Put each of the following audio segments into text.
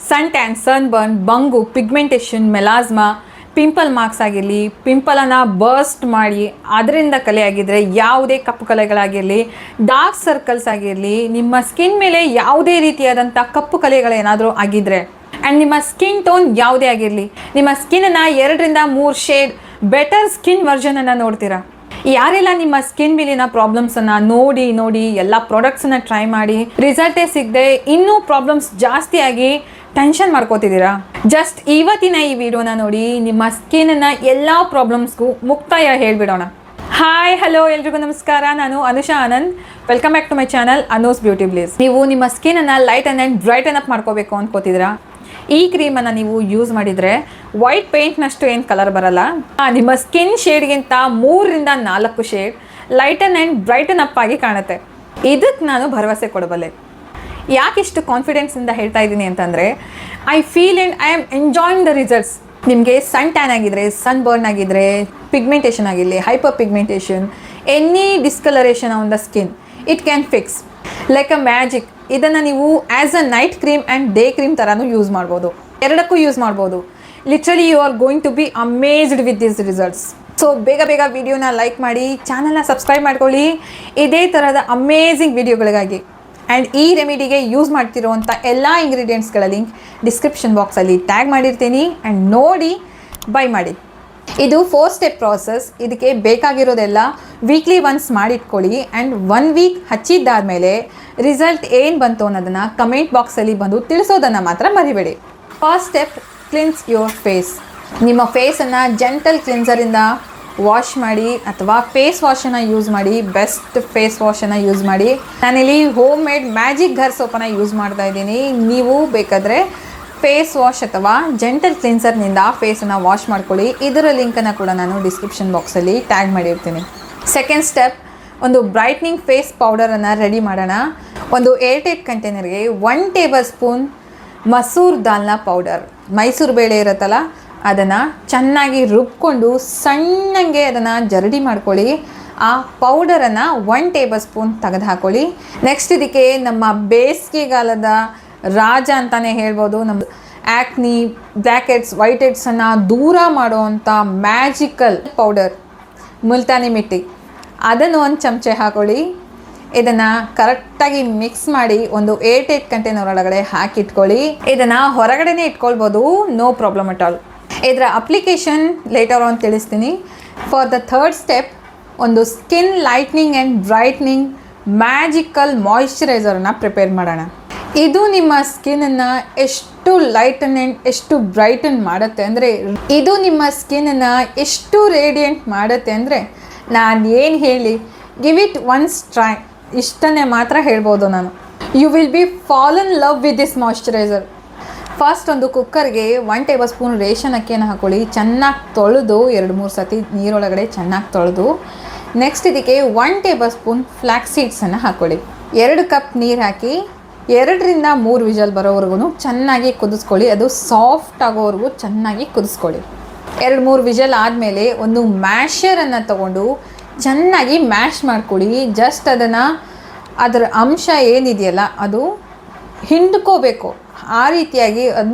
ಸನ್ tan, sun burn, ಬಂಗು, pigmentation, melasma, pimple marks ಆಗಿರಲಿ, ಪಿಂಪಲನ್ನು ಬರ್ಸ್ಟ್ ಮಾಡಿ ಅದರಿಂದ ಕಲೆ ಆಗಿದ್ದರೆ, ಯಾವುದೇ ಕಪ್ಪು ಕಲೆಗಳಾಗಿರಲಿ, ಡಾರ್ಕ್ ಸರ್ಕಲ್ಸ್ ಆಗಿರಲಿ, ನಿಮ್ಮ ಸ್ಕಿನ್ ಮೇಲೆ ಯಾವುದೇ ರೀತಿಯಾದಂಥ ಕಪ್ಪು ಕಲೆಗಳೇನಾದರೂ ಆಗಿದ್ದರೆ, ಆ್ಯಂಡ್ ನಿಮ್ಮ ಸ್ಕಿನ್ ಟೋನ್ ಯಾವುದೇ ಆಗಿರಲಿ, ನಿಮ್ಮ ಸ್ಕಿನ್ನನ್ನು 2-3 ಶೇಡ್ ಬೆಟರ್ ಸ್ಕಿನ್ ವರ್ಜನನ್ನು ನೋಡ್ತೀರಾ. ಯಾರೆಲ್ಲ ನಿಮ್ಮ ಸ್ಕಿನ್ ಮೇಲಿನ ಪ್ರಾಬ್ಲಮ್ಸನ್ನು ನೋಡಿ ಎಲ್ಲ ಪ್ರಾಡಕ್ಟ್ಸನ್ನು ಟ್ರೈ ಮಾಡಿ ರಿಸಲ್ಟೇ ಸಿಗದೆ ಇನ್ನೂ ಪ್ರಾಬ್ಲಮ್ಸ್ ಜಾಸ್ತಿ ಆಗಿ ಟೆನ್ಷನ್ ಮಾಡ್ಕೋತಿದ್ದೀರಾ, ಜಸ್ಟ್ ಇವತ್ತಿನ ಈ ವಿಡಿಯೋನ ನೋಡಿ ನಿಮ್ಮ ಸ್ಕಿನ್ನ ಎಲ್ಲ ಪ್ರಾಬ್ಲಮ್ಸ್ಗೂ ಮುಕ್ತಾಯ ಹೇಳಿಬಿಡೋಣ. ಹಾಯ್ ಹಲೋ ಎಲ್ರಿಗೂ ನಮಸ್ಕಾರ. ನಾನು Anusha Anand. Welcome back to my channel Anu's beauty blaze. ನೀವು ನಿಮ್ಮ ಸ್ಕಿನ್ನನ್ನು ಲೈಟನ್ ಆ್ಯಂಡ್ ಬ್ರೈಟನ್ ಅಪ್ ಮಾಡ್ಕೋಬೇಕು ಅಂದ್ಕೋತಿದ್ದೀರಾ. ಈ ಕ್ರೀಮನ್ನು ನೀವು ಯೂಸ್ ಮಾಡಿದರೆ ವೈಟ್ ಪೇಂಟ್ನಷ್ಟು ಏನು ಕಲರ್ ಬರಲ್ಲ, ನಿಮ್ಮ ಸ್ಕಿನ್ ಶೇಡ್ಗಿಂತ 3-4 shade lighten and brighten up ಆಗಿ ಕಾಣುತ್ತೆ. ಇದಕ್ಕೆ ನಾನು ಭರವಸೆ ಕೊಡಬಲ್ಲೆ. ಯಾಕಿಷ್ಟು ಕಾನ್ಫಿಡೆನ್ಸಿಂದ ಹೇಳ್ತಾ ಇದ್ದೀನಿ ಅಂತಂದರೆ, I feel and I am enjoying the results. ನಿಮಗೆ ಸನ್ ಟ್ಯಾನ್ ಆಗಿದ್ರೆ, ಸನ್ ಬರ್ನ್ ಆಗಿದ್ರೆ, ಪಿಗ್ಮೆಂಟೇಷನ್ ಆಗಿರಲಿ, hyper pigmentation, any discoloration on the skin, it can fix like a magic. ಇದನ್ನು ನೀವು as a night cream and day cream ಥರನೂ use ಮಾಡ್ಬೋದು, ಎರಡಕ್ಕೂ use ಮಾಡ್ಬೋದು. Literally you are going to be amazed with this results. So ಬೇಗ ವಿಡಿಯೋನ like ಮಾಡಿ, ಚಾನಲ್ನ ಸಬ್ಸ್ಕ್ರೈಬ್ ಮಾಡ್ಕೊಳ್ಳಿ ಇದೇ ಥರದ ಅಮೇಝಿಂಗ್ ವಿಡಿಯೋಗಳಿಗಾಗಿ. ಆ್ಯಂಡ್ ಈ ರೆಮಿಡಿಗೆ ಯೂಸ್ ಮಾಡ್ತಿರೋವಂಥ ಎಲ್ಲ ಇಂಗ್ರೀಡಿಯೆಂಟ್ಸ್ಗಳ ಲಿಂಕ್ ಡಿಸ್ಕ್ರಿಪ್ಷನ್ ಬಾಕ್ಸಲ್ಲಿ ಟ್ಯಾಗ್ ಮಾಡಿರ್ತೀನಿ, ಆ್ಯಂಡ್ ನೋಡಿ ಬೈ ಮಾಡಿ. ಇದು 4 ಸ್ಟೆಪ್ ಪ್ರಾಸೆಸ್. ಇದಕ್ಕೆ ಬೇಕಾಗಿರೋದೆಲ್ಲ ವೀಕ್ಲಿ ಒನ್ಸ್ ಮಾಡಿಟ್ಕೊಳ್ಳಿ, ಆ್ಯಂಡ್ 1 ವೀಕ್ ಹಚ್ಚಿದ್ದಾದಮೇಲೆ ರಿಸಲ್ಟ್ ಏನು ಬಂತು ಅನ್ನೋದನ್ನು ಕಮೆಂಟ್ ಬಾಕ್ಸಲ್ಲಿ ಬಂದು ತಿಳಿಸೋದನ್ನು ಮಾತ್ರ ಮರಿಬೇಡಿ. First step, cleanse your face. ನಿಮ್ಮ ಫೇಸನ್ನು ಜೆಂಟಲ್ ಕ್ಲಿನ್ಸರಿಂದ ವಾಶ್ ಮಾಡಿ, ಅಥವಾ ಫೇಸ್ ವಾಶನ್ನು ಯೂಸ್ ಮಾಡಿ. ಬೆಸ್ಟ್ ಫೇಸ್ ವಾಶನ್ನು ಯೂಸ್ ಮಾಡಿ. ನಾನಿಲ್ಲಿ ಹೋಮ್ ಮೇಡ್ ಮ್ಯಾಜಿಕ್ ಘರ್ ಸೋಪನ್ನು ಯೂಸ್ ಮಾಡ್ತಾ ಇದ್ದೀನಿ. ನೀವು ಬೇಕಾದರೆ ಫೇಸ್ ವಾಶ್ ಅಥವಾ ಜೆಂಟಲ್ ಕ್ಲಿನ್ಸರ್ನಿಂದ ಫೇಸನ್ನು ವಾಶ್ ಮಾಡ್ಕೊಳ್ಳಿ. ಇದರ ಲಿಂಕನ್ನು ಕೂಡ ನಾನು ಡಿಸ್ಕ್ರಿಪ್ಷನ್ ಬಾಕ್ಸಲ್ಲಿ ಟ್ಯಾಗ್ ಮಾಡಿರ್ತೀನಿ. ಸೆಕೆಂಡ್ ಸ್ಟೆಪ್, ಒಂದು ಬ್ರೈಟ್ನಿಂಗ್ ಫೇಸ್ ಪೌಡರನ್ನು ರೆಡಿ ಮಾಡೋಣ. ಒಂದು ಏರ್ಟೈಟ್ ಕಂಟೈನರ್ಗೆ 1 ಟೇಬಲ್ ಸ್ಪೂನ್ ಮಸೂರ್ ದಾಲ್ನ ಪೌಡರ್, ಮೈಸೂರು ಬೇಳೆ ಇರುತ್ತಲ್ಲ ಅದನ್ನು ಚೆನ್ನಾಗಿ ರುಬ್ಕೊಂಡು ಸಣ್ಣಗೆ ಅದನ್ನು ಜರಡಿ ಮಾಡ್ಕೊಳ್ಳಿ. ಆ ಪೌಡರನ್ನು 1 ಟೇಬಲ್ ಸ್ಪೂನ್ ತೆಗೆದು ಹಾಕ್ಕೊಳ್ಳಿ. ನೆಕ್ಸ್ಟ್ ಇದಕ್ಕೆ ನಮ್ಮ ಬೇಸಿಗೆಗಾಲದ ರಾಜ ಅಂತಲೇ ಹೇಳ್ಬೋದು, ನಮ್ಮ ಆ್ಯಕ್ನಿ, ಬ್ಲ್ಯಾಕ್ ಹೆಡ್ಸ್, ವೈಟ್ ಹೆಡ್ಸನ್ನು ದೂರ ಮಾಡುವಂಥ ಮ್ಯಾಜಿಕಲ್ ಪೌಡರ್ ಮುಲ್ತಾನಿ ಮಿಟ್ಟಿ, ಅದನ್ನು 1 ಚಮಚೆ ಹಾಕ್ಕೊಳ್ಳಿ. ಇದನ್ನು ಕರೆಕ್ಟಾಗಿ ಮಿಕ್ಸ್ ಮಾಡಿ ಒಂದು ಏರ್ಟೈಟ್ ಕಂಟೈನರ್ ಒಳಗಡೆ ಹಾಕಿಟ್ಕೊಳ್ಳಿ. ಇದನ್ನು ಹೊರಗಡೆನೇ ಇಟ್ಕೊಳ್ಬೋದು, ನೋ ಪ್ರಾಬ್ಲಮ್ ಅಟ್ ಆಲ್. ಇದರ ಅಪ್ಲಿಕೇಶನ್ ಲೇಟರ್ ಆನ್ ತಿಳಿಸ್ತೀನಿ. ಫಾರ್ ದ ಥರ್ಡ್ ಸ್ಟೆಪ್, ಒಂದು skin lightening and brightening magical ಮಾಯಿಶ್ಚರೈಸರನ್ನು ಪ್ರಿಪೇರ್ ಮಾಡೋಣ. ಇದು ನಿಮ್ಮ ಸ್ಕಿನ್ನನ್ನು ಎಷ್ಟು ಲೈಟನ್ ಆ್ಯಂಡ್ ಎಷ್ಟು ಬ್ರೈಟನ್ ಮಾಡುತ್ತೆ ಅಂದರೆ, ಇದು ನಿಮ್ಮ ಸ್ಕಿನ್ನನ್ನು ಎಷ್ಟು ರೇಡಿಯಂಟ್ ಮಾಡುತ್ತೆ ಅಂದರೆ, ನಾನು ಏನು ಹೇಳಿ, ಗಿವ್ ಇಟ್ ಒನ್ಸ್ ಟ್ರೈ, ಇಷ್ಟನ್ನೇ ಮಾತ್ರ ಹೇಳ್ಬೋದು ನಾನು. You will be fall in love with this moisturiser. First ಒಂದು ಕುಕ್ಕರ್ಗೆ 1 ಟೇಬಲ್ ಸ್ಪೂನ್ ರೇಷನ್ ಅಕ್ಕಿಯನ್ನು ಹಾಕ್ಕೊಳ್ಳಿ. ಚೆನ್ನಾಗಿ ತೊಳೆದು 2-3 ಸತಿ ನೀರೊಳಗಡೆ ಚೆನ್ನಾಗಿ ತೊಳೆದು, ನೆಕ್ಸ್ಟ್ ಇದಕ್ಕೆ 1 ಟೇಬಲ್ ಸ್ಪೂನ್ ಫ್ಲ್ಯಾಕ್ಸ್ ಸೀಡ್ಸನ್ನು ಹಾಕ್ಕೊಳ್ಳಿ. 2 ಕಪ್ ನೀರು ಹಾಕಿ 2-3 ವಿಜಲ್ ಬರೋವರೆಗೂ ಚೆನ್ನಾಗಿ ಕುದಿಸ್ಕೊಳ್ಳಿ. ಅದು ಸಾಫ್ಟ್ ಆಗೋವರೆಗೂ ಚೆನ್ನಾಗಿ ಕುದಿಸ್ಕೊಳ್ಳಿ. 2-3 ವಿಜಲ್ ಆದಮೇಲೆ ಒಂದು ಮ್ಯಾಶರನ್ನು ತಗೊಂಡು ಚೆನ್ನಾಗಿ ಮ್ಯಾಶ್ ಮಾಡ್ಕೊಳ್ಳಿ. ಜಸ್ಟ್ ಅದರ ಅಂಶ ಏನಿದೆಯಲ್ಲ ಅದು ಹಿಂಡ್ಕೋಬೇಕು. ಆ ರೀತಿಯಾಗಿ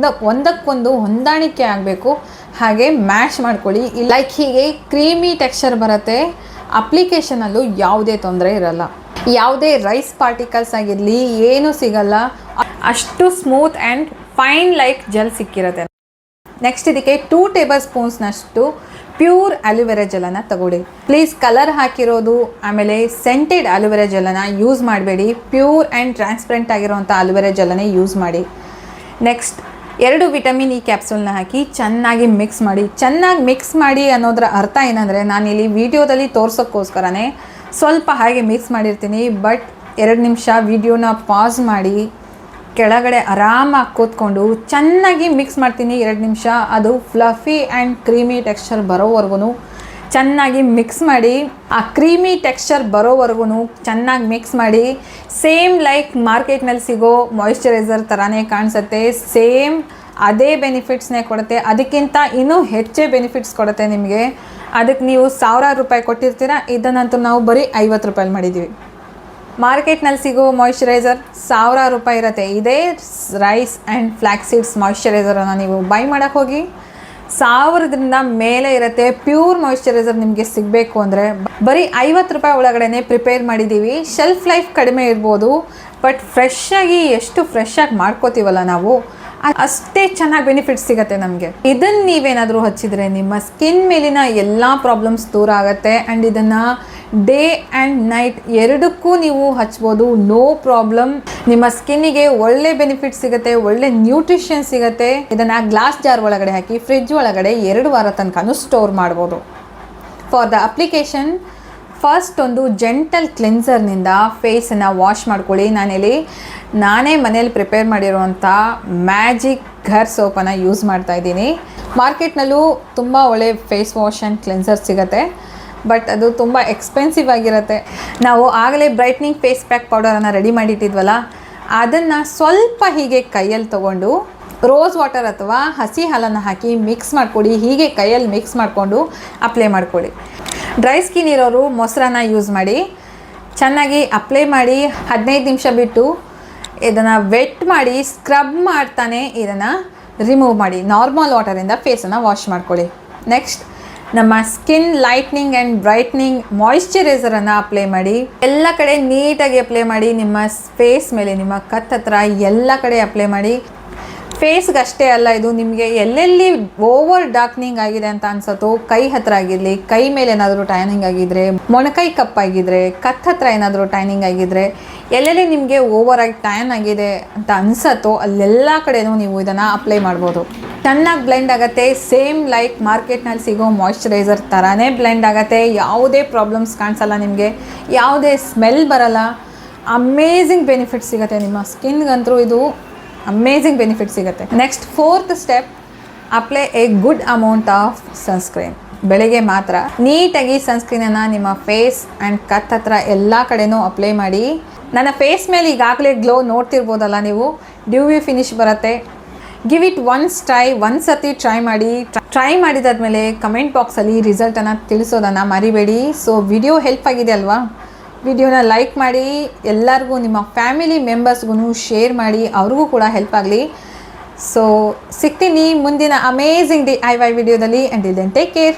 ಒಂದಕ್ಕೊಂದು ಹೊಂದಾಣಿಕೆ ಆಗಬೇಕು, ಹಾಗೆ ಮ್ಯಾಶ್ ಮಾಡ್ಕೊಳ್ಳಿ. ಲೈಕ್ ಹೀಗೆ ಕ್ರೀಮಿ ಟೆಕ್ಸ್ಚರ್ ಬರುತ್ತೆ. ಅಪ್ಲಿಕೇಶನಲ್ಲೂ ಯಾವುದೇ ತೊಂದರೆ ಇರಲ್ಲ, ಯಾವುದೇ ರೈಸ್ ಪಾರ್ಟಿಕಲ್ಸ್ ಆಗಿರಲಿ ಏನೂ ಸಿಗಲ್ಲ, ಅಷ್ಟು smooth and fine like gel ಸಿಕ್ಕಿರುತ್ತೆ. ನೆಕ್ಸ್ಟ್ ಇದಕ್ಕೆ 2 ಟೇಬಲ್ ಸ್ಪೂನ್ಸ್ನಷ್ಟು ಪ್ಯೂರ್ ಅಲೋವೆರಾ ಜೆಲನ್ನು ತಗೊಳ್ಳಿ. ಪ್ಲೀಸ್ ಕಲರ್ ಹಾಕಿರೋದು ಆಮೇಲೆ ಸೆಂಟೆಡ್ ಅಲೋವೆರಾ ಜೆಲನ್ನು ಯೂಸ್ ಮಾಡಬೇಡಿ. ಪ್ಯೂರ್ ಆ್ಯಂಡ್ ಟ್ರಾನ್ಸ್ಪರೆಂಟ್ ಆಗಿರೋವಂಥ ಅಲೋವೆರಾ ಜೆಲನ್ನೇ ಯೂಸ್ ಮಾಡಿ. ನೆಕ್ಸ್ಟ್ 2 ವಿಟಮಿನ್ ಇ ಕ್ಯಾಪ್ಸೂಲ್ನ ಹಾಕಿ ಚೆನ್ನಾಗಿ ಮಿಕ್ಸ್ ಮಾಡಿ. ಚೆನ್ನಾಗಿ ಮಿಕ್ಸ್ ಮಾಡಿ ಅನ್ನೋದರ ಅರ್ಥ ಏನಂದರೆ, ನಾನಿಲ್ಲಿ ವಿಡಿಯೋದಲ್ಲಿ ತೋರ್ಸೋಕ್ಕೋಸ್ಕರನೇ ಸ್ವಲ್ಪ ಹಾಗೆ ಮಿಕ್ಸ್ ಮಾಡಿರ್ತೀನಿ. ಬಟ್ 2 ನಿಮಿಷ ವಿಡಿಯೋನ ಪಾಸ್ ಮಾಡಿ ಕೆಳಗಡೆ ಆರಾಮಾಗಿ ಕೂತ್ಕೊಂಡು ಚೆನ್ನಾಗಿ ಮಿಕ್ಸ್ ಮಾಡ್ತೀನಿ 2 ನಿಮಿಷ. ಅದು ಫ್ಲಫಿ ಆ್ಯಂಡ್ ಕ್ರೀಮಿ ಟೆಕ್ಸ್ಚರ್ ಬರೋವರೆಗೂ ಚೆನ್ನಾಗಿ ಮಿಕ್ಸ್ ಮಾಡಿ. ಆ ಕ್ರೀಮಿ ಟೆಕ್ಸ್ಚರ್ ಬರೋವರೆಗೂ ಚೆನ್ನಾಗಿ ಮಿಕ್ಸ್ ಮಾಡಿ. ಸೇಮ್ ಲೈಕ್ ಮಾರ್ಕೆಟ್ನಲ್ಲಿ ಸಿಗೋ ಮಾಯಿಶ್ಚರೈಸರ್ ಥರನೇ ಕಾಣಿಸುತ್ತೆ. ಸೇಮ್ ಅದೇ ಬೆನಿಫಿಟ್ಸ್ನೇ ಕೊಡುತ್ತೆ, ಅದಕ್ಕಿಂತ ಇನ್ನೂ ಹೆಚ್ಚೇ ಬೆನಿಫಿಟ್ಸ್ ಕೊಡುತ್ತೆ ನಿಮಗೆ. ಅದಕ್ಕೆ ನೀವು 1000 ರೂಪಾಯಿ ಕೊಟ್ಟಿರ್ತೀರ, ಇದನ್ನಂತೂ ನಾವು ಬರೀ 50 ರೂಪಾಯಿ ಮಾಡಿದ್ದೀವಿ. ಮಾರ್ಕೆಟ್ನಲ್ಲಿ ಸಿಗೋ ಮಾಯಿಶ್ಚರೈಸರ್ ₹1000 ಇರುತ್ತೆ. ಇದೇ ರೈಸ್ ಆ್ಯಂಡ್ ಫ್ಲ್ಯಾಕ್ಸ್ ಸೀಡ್ಸ್ ಮಾಯಿಶ್ಚರೈಸರನ್ನು ನೀವು ಬೈ ಮಾಡೋಕ್ಕೆ ಹೋಗಿ 1000ರಿಂದ ಮೇಲೆ ಇರುತ್ತೆ. ಪ್ಯೂರ್ ಮಾಯಿಶ್ಚರೈಸರ್ ನಿಮಗೆ ಸಿಗಬೇಕು ಅಂದರೆ ಬರೀ ₹50 ಒಳಗಡೆ ಪ್ರಿಪೇರ್ ಮಾಡಿದ್ದೀವಿ. ಶೆಲ್ಫ್ ಲೈಫ್ ಕಡಿಮೆ ಇರ್ಬೋದು, ಬಟ್ ಎಷ್ಟು ಫ್ರೆಶ್ ಆಗಿ ಮಾಡ್ಕೋತೀವಲ್ಲ ನಾವು, ಅಷ್ಟೇ ಚೆನ್ನಾಗಿ ಬೆನಿಫಿಟ್ಸ್ ಸಿಗುತ್ತೆ ನಮಗೆ. ಇದನ್ನು ನೀವೇನಾದರೂ ಹಚ್ಚಿದರೆ ನಿಮ್ಮ ಸ್ಕಿನ್ ಮೇಲಿನ ಎಲ್ಲ ಪ್ರಾಬ್ಲಮ್ಸ್ ದೂರ ಆಗುತ್ತೆ. ಆ್ಯಂಡ್ ಇದನ್ನು ಡೇ ಆ್ಯಂಡ್ ನೈಟ್ ಎರಡಕ್ಕೂ ನೀವು ಹಚ್ಬೋದು, ನೋ ಪ್ರಾಬ್ಲಮ್. ನಿಮ್ಮ ಸ್ಕಿನ್ನಿಗೆ ಒಳ್ಳೆ ಬೆನಿಫಿಟ್ ಸಿಗುತ್ತೆ, ಒಳ್ಳೆ ನ್ಯೂಟ್ರಿಷನ್ ಸಿಗುತ್ತೆ. ಇದನ್ನು ಗ್ಲಾಸ್ ಜಾರ್ ಒಳಗಡೆ ಹಾಕಿ ಫ್ರಿಡ್ಜ್ ಒಳಗಡೆ 2 ವಾರ ತನಕ ಸ್ಟೋರ್ ಮಾಡ್ಬೋದು. ಫಾರ್ ದ ಅಪ್ಲಿಕೇಶನ್ ಫಸ್ಟ್ ಒಂದು ಜೆಂಟಲ್ ಕ್ಲೆನ್ಸರ್ನಿಂದ ಫೇಸನ್ನು ವಾಶ್ ಮಾಡ್ಕೊಳ್ಳಿ. ನಾನೇ ಮನೇಲಿ ಪ್ರಿಪೇರ್ ಮಾಡಿರುವಂಥ ಮ್ಯಾಜಿಕ್ ಘರ್ ಸೋಪನ್ನು ಯೂಸ್ ಮಾಡ್ತಾ ಇದ್ದೀನಿ. ಮಾರ್ಕೆಟ್ನಲ್ಲೂ ತುಂಬ ಒಳ್ಳೆ ಫೇಸ್ ವಾಶ್ ಆ್ಯಂಡ್ ಕ್ಲೆನ್ಸರ್ ಸಿಗುತ್ತೆ, ಬಟ್ ಅದು ತುಂಬ ಎಕ್ಸ್ಪೆನ್ಸಿವ್ ಆಗಿರುತ್ತೆ. ನಾವು ಆಗಲೇ ಬ್ರೈಟ್ನಿಂಗ್ ಫೇಸ್ ಪ್ಯಾಕ್ ಪೌಡರನ್ನು ರೆಡಿ ಮಾಡಿಟ್ಟಿದ್ವಲ್ಲ, ಅದನ್ನು ಸ್ವಲ್ಪ ಹೀಗೆ ಕೈಯಲ್ಲಿ ತೊಗೊಂಡು ರೋಸ್ ವಾಟರ್ ಅಥವಾ ಹಸಿ ಹಾಲನ್ನು ಹಾಕಿ ಮಿಕ್ಸ್ ಮಾಡಿಕೊಡಿ. ಹೀಗೆ ಕೈಯಲ್ಲಿ ಮಿಕ್ಸ್ ಮಾಡಿಕೊಂಡು ಅಪ್ಲೈ ಮಾಡಿಕೊಡಿ. ಡ್ರೈ ಸ್ಕಿನ್ ಇರೋರು ಮೊಸರನ್ನ ಯೂಸ್ ಮಾಡಿ ಚೆನ್ನಾಗಿ ಅಪ್ಲೈ ಮಾಡಿ 15 ನಿಮಿಷ ಬಿಟ್ಟು ಇದನ್ನು ವೆಟ್ ಮಾಡಿ ಸ್ಕ್ರಬ್ ಮಾಡ್ತಾನೆ ಇದನ್ನು ರಿಮೂವ್ ಮಾಡಿ. ನಾರ್ಮಲ್ ವಾಟರಿಂದ ಫೇಸನ್ನು ವಾಶ್ ಮಾಡ್ಕೊಳ್ಳಿ. ನೆಕ್ಸ್ಟ್ ನಮ್ಮ ಸ್ಕಿನ್ ಲೈಟ್ನಿಂಗ್ ಆ್ಯಂಡ್ ಬ್ರೈಟ್ನಿಂಗ್ ಮಾಯಿಶ್ಚರೈಸರನ್ನು ಅಪ್ಲೈ ಮಾಡಿ. ಎಲ್ಲ ಕಡೆ ನೀಟಾಗಿ ಅಪ್ಲೈ ಮಾಡಿ. ನಿಮ್ಮ ಫೇಸ್ ಮೇಲೆ, ನಿಮ್ಮ ಹತ್ರ ಎಲ್ಲ ಕಡೆ ಅಪ್ಲೈ ಮಾಡಿ. ಫೇಸ್ಗೆ ಅಷ್ಟೇ ಅಲ್ಲ, ಇದು ನಿಮಗೆ ಎಲ್ಲೆಲ್ಲಿ ಓವರ್ ಡಾರ್ಕ್ನಿಂಗ್ ಆಗಿದೆ ಅಂತ ಅನ್ಸತ್ತೋ, ಕೈ ಹತ್ರ ಆಗಿರಲಿ, ಕೈ ಮೇಲೆ ಏನಾದರೂ ಟ್ಯಾನಿಂಗ್ ಆಗಿದ್ರೆ, ಮೊಣಕೈ ಕಪ್ಪಾಗಿದ್ದರೆ, ಹತ್ರ ಏನಾದರೂ ಟ್ಯಾನಿಂಗ್ ಆಗಿದ್ದರೆ, ಎಲ್ಲೆಲ್ಲಿ ನಿಮಗೆ ಓವರ್ ಆಗಿ ಟ್ಯಾನ್ ಆಗಿದೆ ಅಂತ ಅನ್ಸತ್ತೋ ಅಲ್ಲೆಲ್ಲ ಕಡೆನೂ ನೀವು ಇದನ್ನು ಅಪ್ಲೈ ಮಾಡ್ಬೋದು. ಚೆನ್ನಾಗಿ ಬ್ಲೆಂಡ್ ಆಗುತ್ತೆ. ಸೇಮ್ ಲೈಕ್ ಮಾರ್ಕೆಟ್ನಲ್ಲಿ ಸಿಗೋ ಮಾಯಿಶ್ಚರೈಸರ್ ಥರನೇ ಬ್ಲೆಂಡ್ ಆಗುತ್ತೆ. ಯಾವುದೇ ಪ್ರಾಬ್ಲಮ್ಸ್ ಕಾಣಿಸಲ್ಲ ನಿಮಗೆ, ಯಾವುದೇ ಸ್ಮೆಲ್ ಬರಲ್ಲ. ಅಮೇಝಿಂಗ್ ಬೆನಿಫಿಟ್ ಸಿಗುತ್ತೆ ನಿಮ್ಮ ಸ್ಕಿನ್ಗಂತೂ. ಇದು ಅಮೇಝಿಂಗ್ ಬೆನಿಫಿಟ್ ಸಿಗುತ್ತೆ. Next 4th step, apply A good amount of sunscreen. ಬೆಳಗ್ಗೆ ಮಾತ್ರ ನೀಟಾಗಿ ಸನ್ಸ್ಕ್ರೀನನ್ನು ನಿಮ್ಮ ಫೇಸ್ ಆ್ಯಂಡ್ ಹತ್ರ ಎಲ್ಲ ಕಡೆನೂ ಅಪ್ಲೈ ಮಾಡಿ. ನನ್ನ ಫೇಸ್ ಮೇಲೆ ಈಗಾಗಲೇ ಗ್ಲೋ ನೋಡ್ತಿರ್ಬೋದಲ್ಲ ನೀವು, ಡ್ಯೂವಿ ಫಿನಿಶ್ ಬರುತ್ತೆ. ಗಿವ್ ಇಟ್ ಒನ್ಸ್ ಟ್ರೈ, ಒಂದು ಸರ್ತಿ ಟ್ರೈ ಮಾಡಿ. ಟ್ರೈ ಮಾಡಿದಾದ್ಮೇಲೆ ಕಮೆಂಟ್ ಬಾಕ್ಸಲ್ಲಿ ರಿಸಲ್ಟನ್ನು ತಿಳಿಸೋದನ್ನು ಮರಿಬೇಡಿ. ಸೊ ವಿಡಿಯೋ ಹೆಲ್ಪ್ ಆಗಿದೆ ಅಲ್ವಾ? ವಿಡಿಯೋನ ಲೈಕ್ ಮಾಡಿ, ಎಲ್ಲರಿಗೂ ನಿಮ್ಮ ಫ್ಯಾಮಿಲಿ ಮೆಂಬರ್ಸ್ಗೂ ಶೇರ್ ಮಾಡಿ, ಅವ್ರಿಗೂ ಕೂಡ ಹೆಲ್ಪ್ ಆಗಲಿ. ಸೊ ಸಿಗ್ತೀನಿ ಮುಂದಿನ ಅಮೇಝಿಂಗ್ DIY ವಿಡಿಯೋದಲ್ಲಿ. And then take care.